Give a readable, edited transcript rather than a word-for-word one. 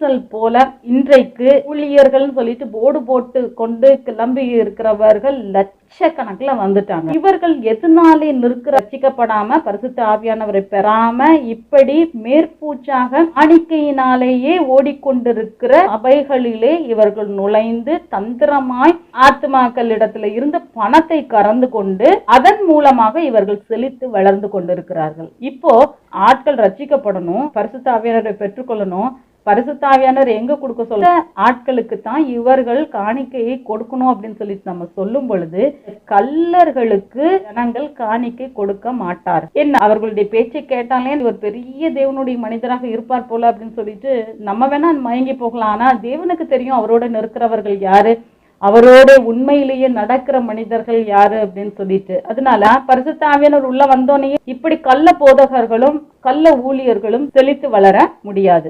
நெரிசல் போல இன்றைக்கு ஊழியர்கள் சொல்லிட்டு போர்டு போட்டு கொண்டு கிளம்பி இருக்கிறவர்கள் லட்சக்கணக்கில் வந்துட்டாங்க. இவர்கள் எதனாலே ரட்சிக்கப்படாம பரிசுத்த ஆவியானவரை பெறாம இப்படி மேற்பூச்சாக காணிக்கையினாலேயே ஓடிக்கொண்டிருக்கிற சபைகளிலே இவர்கள் நுழைந்து தந்திரமாய் ஆத்துமாக்களிடத்துல இருந்து பணத்தை கறந்து கொண்டு அதன் மூலமாக இவர்கள் செழித்து வளர்ந்து கொண்டிருக்கிறார்கள். இப்போ ஆட்கள் ரட்சிக்கப்படணும், பரிசுத்த ஆவியானவரை பெற்றுக்கொள்ளணும். பரிசுத்த ஆவியானவர் எங்க கொடுக்க சொல்ல ஆட்களுக்கு தான் இவர்கள் காணிக்கையை கொடுக்கணும் அப்படின்னு சொல்லிட்டு நம்ம சொல்லும் பொழுது கள்ளர்களுக்கு ஜனங்கள் காணிக்கை கொடுக்க மாட்டார். என்ன அவர்களுடைய பேச்சை கேட்டாலே இவர் பெரிய தேவனுடைய மனிதராக இருப்பார் போல அப்படின்னு சொல்லிட்டு நம்ம வேணா மயங்கி போகலாம். ஆனா தேவனுக்கு தெரியும் அவரோட நிற்கிறவர்கள் யாரு, அவரோட உண்மையிலேயே நடக்கிற மனிதர்கள் யாரு அப்படின்னு சொல்லிட்டு. அதனால பரிசுத்த ஆவியானவர் உள்ள வந்தோடனே இப்படி கள்ள போதகர்களும் கள்ள ஊழியர்களும் செழித்து வளர முடியாது.